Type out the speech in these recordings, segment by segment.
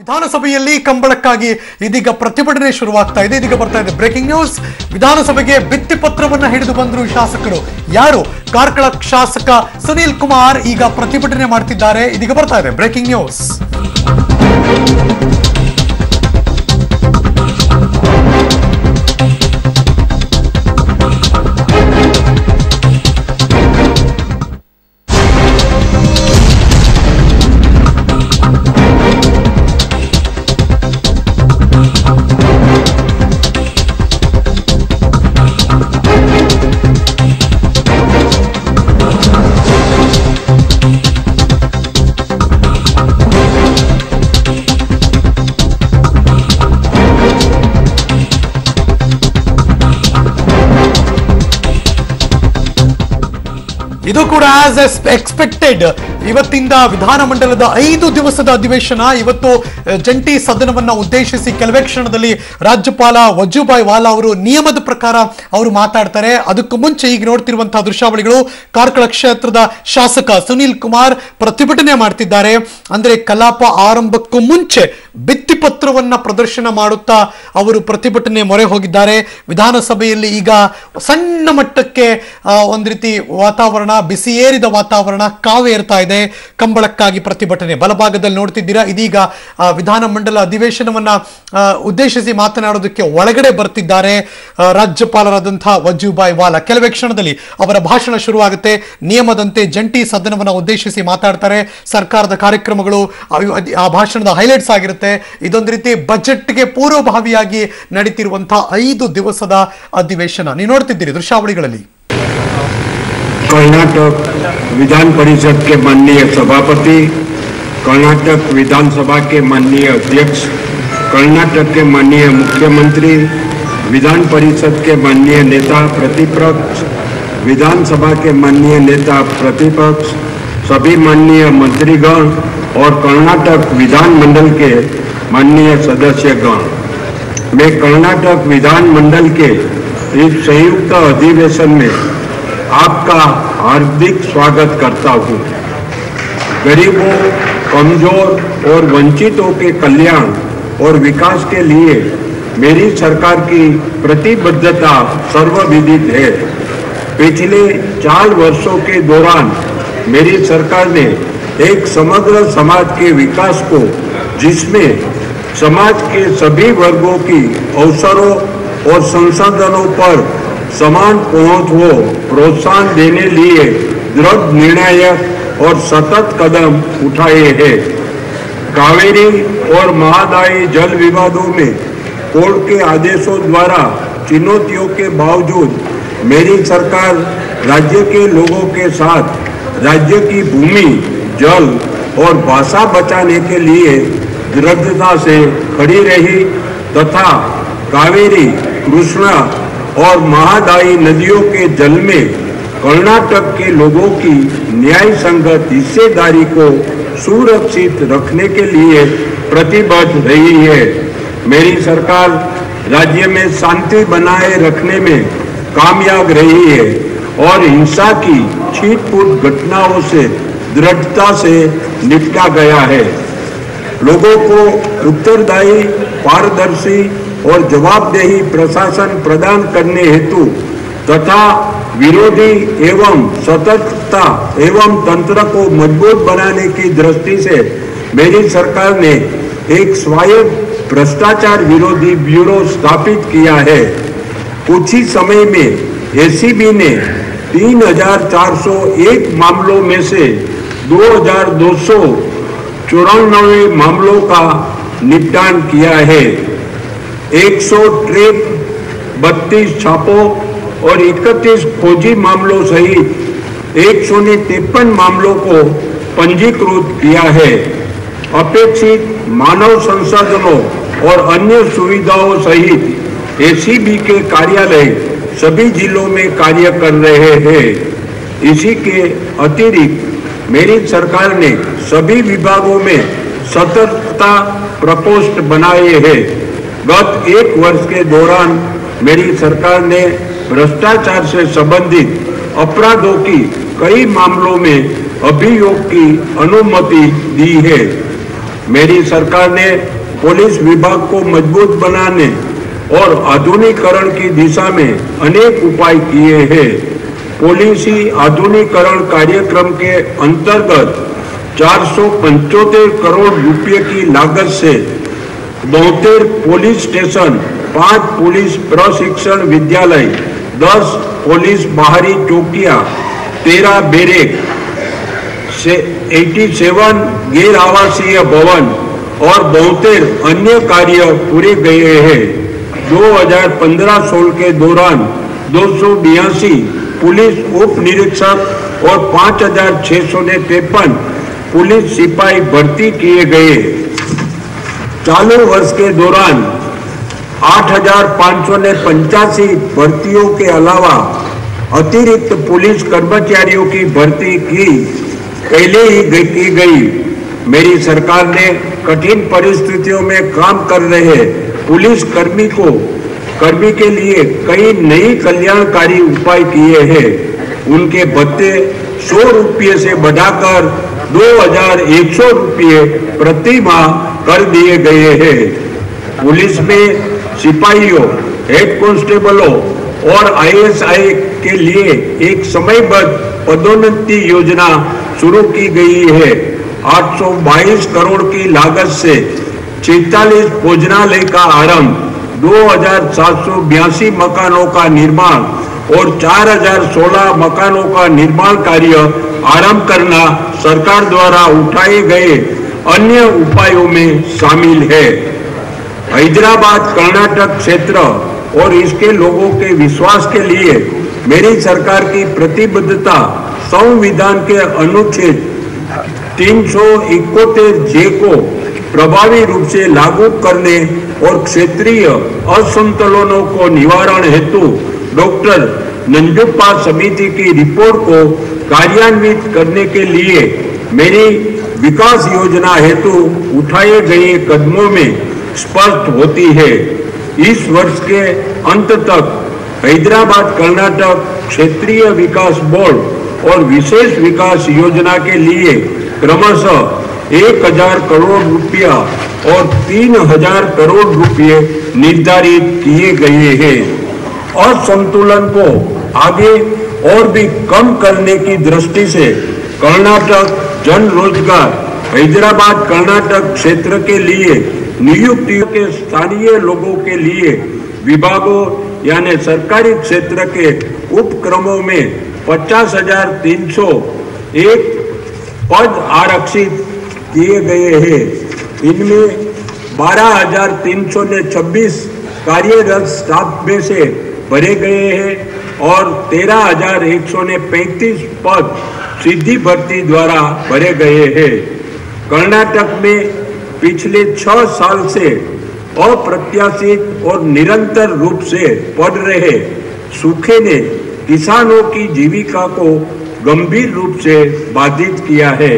ವಿಧಾನಸಭೆಯಲ್ಲಿ ಕಂಬಳಕ್ಕಾಗಿ ಇದೀಗ ಪ್ರತಿಭಟನೆ ಶುರುವಾಗ್ತಾ ಇದೆ. ಇದೀಗ ಬರ್ತಾ ಇದೆ ಬ್ರೇಕಿಂಗ್ ನ್ಯೂಸ್. ವಿಧಾನಸಭೆಗೆ ಭಿತ್ತಿಪತ್ರವನ್ನ ಹಿಡಿದು ಬಂದ್ರು ಶಾಸಕರು. ಯಾರು? ಕಾರ್ಕಳ ಶಾಸಕ ಸುನೀಲ್ ಕುಮಾರ್ ಈಗ ಪ್ರತಿಭಟನೆ ಮಾಡ್ತಿದ್ದಾರೆ. ಇದೀಗ ಬರ್ತಾ ಇದೆ ಬ್ರೇಕಿಂಗ್ ನ್ಯೂಸ್. ಇದು ಕೂಡ ಆಸ್ ಎಕ್ಸ್ಪೆಕ್ಟೆಡ್ ಇವತ್ತಿಂದ ವಿಧಾನಮಂಡಲದ 5 ದಿವಸದ ಅಧಿವೇಶನ. ಇವತ್ತು ಜಂಟಿ ಸದನವನ್ನ ಉದ್ದೇಶಿಸಿ ಕೆಲವೇ ಕ್ಷಣದಲ್ಲಿ ರಾಜ್ಯಪಾಲ ವಜೂಭಾಯಿ ವಾಲಾ ಅವರು ನಿಯಮದ ಪ್ರಕಾರ ಅವರು ಮಾತಾಡ್ತಾರೆ. ಅದಕ್ಕೂ ಮುಂಚೆ ಈಗ ನೋಡ್ತಿರುವಂತಹ ದೃಶ್ಯಾವಳಿಗಳು ಕಾರ್ಕಳ ಕ್ಷೇತ್ರದ ಶಾಸಕ ಸುನೀಲ್ ಕುಮಾರ್ ಪ್ರತಿಭಟನೆ ಮಾಡ್ತಿದ್ದಾರೆ. ಅಂದ್ರೆ ಕಲಾಪ ಆರಂಭಕ್ಕೂ ಮುಂಚೆ ಭಿತ್ತಿಪತ್ರವನ್ನ ಪ್ರದರ್ಶನ ಮಾಡುತ್ತಾ ಅವರು ಪ್ರತಿಭಟನೆ ಮೊರೆ ಹೋಗಿದ್ದಾರೆ. ವಿಧಾನಸಭೆಯಲ್ಲಿ ಈಗ ಸಣ್ಣ ಮಟ್ಟಕ್ಕೆ ಒಂದು ರೀತಿ ವಾತಾವರಣ ಬಿಸಿ ಏರಿದ ವಾತಾವರಣ ಕಾವೇರ್ತಾ ಇದೆ. ಕಂಬಳಕ್ಕಾಗಿ ಪ್ರತಿಭಟನೆ ಬಲಭಾಗದಲ್ಲಿ ನೋಡ್ತಿದ್ದೀರಾ. ಇದೀಗ ವಿಧಾನಮಂಡಲ ಅಧಿವೇಶನವನ್ನ ಉದ್ದೇಶಿಸಿ ಮಾತನಾಡೋದಕ್ಕೆ ಒಳಗಡೆ ಬರ್ತಿದ್ದಾರೆ ರಾಜ್ಯಪಾಲರಾದಂತಹ ವಜೂಭಾಯಿ ವಾಲಾ. ಕೆಲವೇ ಕ್ಷಣದಲ್ಲಿ ಅವರ ಭಾಷಣ ಶುರುವಾಗುತ್ತೆ. ನಿಯಮದಂತೆ ಜಂಟಿ ಸದನವನ್ನ ಉದ್ದೇಶಿಸಿ ಮಾತಾಡ್ತಾರೆ. ಸರ್ಕಾರದ ಕಾರ್ಯಕ್ರಮಗಳು ಆ ಭಾಷಣದ ಹೈಲೈಟ್ಸ್ ಆಗಿರುತ್ತೆ. ಇದೊಂದು ರೀತಿ ಬಜೆಟ್ಗೆ ಪೂರ್ವಭಾವಿಯಾಗಿ ನಡೀತಿರುವಂತಹ 5 ದಿವಸದ ಅಧಿವೇಶನ ನೀವು ನೋಡ್ತಿದ್ದೀರಿ ದೃಶ್ಯಾವಳಿಗಳಲ್ಲಿ. कर्नाटक विधान परिषद के माननीय सभापति, कर्नाटक विधानसभा के माननीय अध्यक्ष, कर्नाटक के माननीय मुख्यमंत्री, विधान परिषद के माननीय नेता प्रतिपक्ष, विधानसभा के माननीय नेता प्रतिपक्ष, सभी माननीय मंत्रीगण और कर्नाटक विधानमंडल के माननीय सदस्यगण, मैं कर्नाटक विधानमंडल के इस संयुक्त अधिवेशन में आपका हार्दिक स्वागत करता हूँ। गरीबों, कमजोर और वंचितों के कल्याण और विकास के लिए मेरी सरकार की प्रतिबद्धता सर्वविदित है। पिछले 4 वर्षों के दौरान मेरी सरकार ने एक समग्र समाज के विकास को, जिसमें समाज के सभी वर्गों की अवसरों और संसाधनों पर समान पहुंच हो, प्रोत्साहन देने लिए दृढ़ निर्णायक और सतत कदम उठाए हैं। कावेरी और महादायी जल विवादों में कोर्ट के आदेशों द्वारा चुनौतियों के बावजूद मेरी सरकार राज्य के लोगों के साथ राज्य की भूमि, जल और भाषा बचाने के लिए दृढ़ता से खड़ी रही तथा कावेरी, कृष्णा और महादायी नदियों के जल में कर्नाटक के लोगों की न्याय संगत हिस्सेदारी को सुरक्षित रखने के लिए प्रतिबद्ध रही है। मेरी सरकार राज्य में शांति बनाए रखने में कामयाब रही है और हिंसा की छिटपुट घटनाओं से दृढ़ता से निपटा गया है। लोगों को उत्तरदायी, पारदर्शी और जवाबदेही प्रशासन प्रदान करने हेतु तथा विरोधी एवं सतर्कता एवं तंत्र को मजबूत बनाने की दृष्टि से मेरी सरकार ने एक स्वायत्त भ्रष्टाचार विरोधी ब्यूरो स्थापित किया है। कुछ ही समय में एसीबी ने 3401 मामलों में से 2294 मामलों का निपटान किया है। 132 छापों और 31 फौजी मामलों सहित 153 मामलों को पंजीकृत किया है। अपेक्षित मानव संसाधनों और अन्य सुविधाओं सहित एसीबी के कार्यालय सभी जिलों में कार्य कर रहे हैं। इसी के अतिरिक्त मेरी सरकार ने सभी विभागों में सतर्कता प्रकोष्ठ बनाए हैं। गत 1 वर्ष के दौरान मेरी सरकार ने भ्रष्टाचार से संबंधित अपराधों की कई मामलों में अभियोग की अनुमति दी है। मेरी सरकार ने पुलिस विभाग को मजबूत बनाने और आधुनिकीकरण की दिशा में अनेक उपाय किए हैं। पुलिसी आधुनिकीकरण कार्यक्रम के अंतर्गत 475 करोड़ रुपए की लागत से 72 पुलिस स्टेशन, 5 पुलिस प्रशिक्षण विद्यालय, 10 पुलिस बाहरी चौकियां, 13 बैरक, 87 गैर आवासीय भवन और 72 अन्य कार्य पूरे गए हैं। 2015-16 के दौरान 282 पुलिस उप निरीक्षक और 5,653 पुलिस सिपाही भर्ती किए गए। चालू वर्ष के दौरान 8,585 भर्तियों के अलावा अतिरिक्त पुलिस कर्मचारियों की भर्ती पहले ही की गई। मेरी सरकार ने कठिन परिस्थितियों में काम कर रहे पुलिस कर्मी के लिए कई नई कल्याणकारी उपाय किए हैं। उनके भत्ते 100 रुपये से बढ़ाकर 2,100 रुपये प्रति माह कर दिए गए हैं। पुलिस में सिपाहियों, हेड कांस्टेबलों और ISI के लिए एक समयबद्ध पदोन्नति योजना शुरू की गई है। 822 करोड़ की लागत से 46 भोजनालय का आरंभ, 2,782 मकानों का निर्माण और 4,016 मकानों का निर्माण कार्य आरंभ करना सरकार द्वारा उठाए गए अन्य उपायों में शामिल है। हैदराबाद कर्नाटक क्षेत्र और इसके लोगों के विश्वास के लिए मेरी सरकार की प्रतिबद्धता संविधान के अनुच्छेद 371 जे को प्रभावी रूप से लागू करने और क्षेत्रीय असंतुलनों को निवारण हेतु डॉक्टर नंजुप्पा समिति की रिपोर्ट को कार्यान्वित करने के लिए मेरी विकास योजना हेतु उठाए गए कदमों में स्पष्ट होती है। इस वर्ष के अंत तक हैदराबाद कर्नाटक क्षेत्रीय विकास बोर्ड और विशेष विकास योजना के लिए क्रमशः 1,000 करोड़ रुपया और 3,000 करोड़ रुपये निर्धारित किए गए हैं। असंतुलन को आगे और भी कम करने की दृष्टि से कर्नाटक जन रोजगार हैदराबाद कर्नाटक क्षेत्र के लिए नियुक्तियों के स्थानीय लोगों के लिए विभागों यानी सरकारी क्षेत्र के उपक्रमों में 50,301 पद आरक्षित किए गए हैं। इनमें 12,326 कार्यरत स्टाफ में से भरे गए हैं और 13,135 पद सीधी भर्ती द्वारा भरे गए हैं। कर्नाटक में पिछले 6 साल से अप्रत्याशित और निरंतर रूप से बढ़ रहे सूखे ने किसानों की जीविका को गंभीर रूप से बाधित किया है।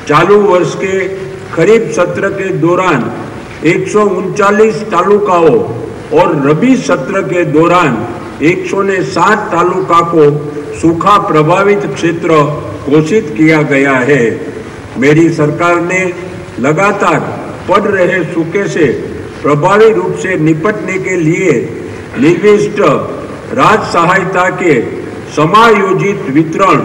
चालू वर्ष के खरीफ सत्र के दौरान 139 तालुकाओं और रबी सत्र के दौरान 160 तालुका को सूखा प्रभावित क्षेत्र घोषित किया गया है। मेरी सरकार ने लगातार बढ़ रहे सूखे से प्रभावी रूप से निपटने के लिए निर्दिष्ट राज्य सहायता के समायोजित वितरण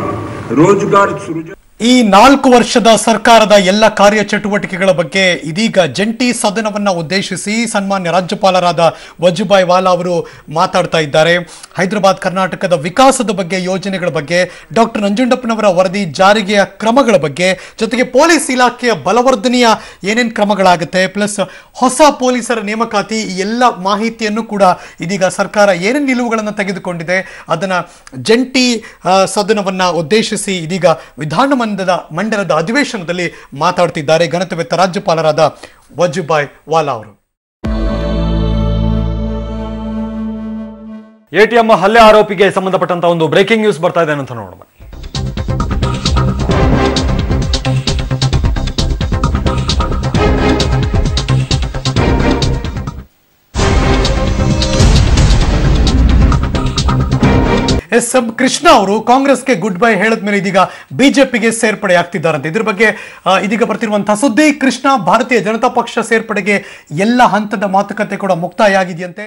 रोजगार सृजन ಈ 4 ವರ್ಷದ ಸರ್ಕಾರದ ಎಲ್ಲ ಕಾರ್ಯಚಟುವಟಿಕೆಗಳ ಬಗ್ಗೆ ಇದೀಗ ಜಂಟಿ ಸದನವನ್ನ ಉದ್ದೇಶಿಸಿ ಸನ್ಮಾನ್ಯ ರಾಜ್ಯಪಾಲರಾದ ವಜುಭಾಯಿ ವಾಲಾ ಅವರು ಮಾತಾಡ್ತಾ ಇದ್ದಾರೆ. ಹೈದರಾಬಾದ್ ಕರ್ನಾಟಕದ ವಿಕಾಸದ ಬಗ್ಗೆ, ಯೋಜನೆಗಳ ಬಗ್ಗೆ, ಡಾಕ್ಟರ್ ನಂಜುಂಡಪ್ಪನವರ ವರದಿ ಜಾರಿಗೆಯ ಕ್ರಮಗಳ ಬಗ್ಗೆ, ಜೊತೆಗೆ ಪೊಲೀಸ್ ಇಲಾಖೆಯ ಬಲವರ್ಧನೆಯ ಏನೇನು ಕ್ರಮಗಳಾಗುತ್ತೆ, ಪ್ಲಸ್ ಹೊಸ ಪೊಲೀಸರ ನೇಮಕಾತಿ, ಈ ಎಲ್ಲ ಮಾಹಿತಿಯನ್ನು ಕೂಡ ಇದೀಗ ಸರ್ಕಾರ ಏನೇನು ನಿಲುವುಗಳನ್ನು ತೆಗೆದುಕೊಂಡಿದೆ ಅದನ್ನ ಜಂಟಿ ಸದನವನ್ನ ಉದ್ದೇಶಿಸಿ ಇದೀಗ ಮಂಡಲದ ಅಧಿವೇಶನದಲ್ಲಿ ಮಾತಾಡ್ತಿದ್ದಾರೆ ಘನತೆವೆತ್ತ ರಾಜ್ಯಪಾಲರಾದ ವಜುಭಾಯಿ ವಾಲಾ ಅವರು. ಎಟಿಎಂ ಹಲ್ಲೆ ಆರೋಪಿಗೆ ಸಂಬಂಧಪಟ್ಟಂತ ಒಂದು ಬ್ರೇಕಿಂಗ್ ನ್ಯೂಸ್ ಬರ್ತಾ ಇದೆ ಅಂತ ನೋಡೋಣ. ಎಸ್ ಎಂ ಕೃಷ್ಣ ಅವರು ಕಾಂಗ್ರೆಸ್ಗೆ ಗುಡ್ ಬೈ ಹೇಳಿದ್ಮೇಲೆ ಇದೀಗ ಬಿಜೆಪಿಗೆ ಸೇರ್ಪಡೆ ಆಗ್ತಿದ್ದಾರಂತೆ. ಇದ್ರ ಬಗ್ಗೆ ಇದೀಗ ಬರ್ತಿರುವಂತಹ ಸುದ್ದಿ. ಕೃಷ್ಣ ಭಾರತೀಯ ಜನತಾ ಪಕ್ಷ ಸೇರ್ಪಡೆಗೆ ಎಲ್ಲ ಹಂತದ ಮಾತುಕತೆ ಕೂಡ ಮುಕ್ತಾಯ ಆಗಿದೆಯಂತೆ.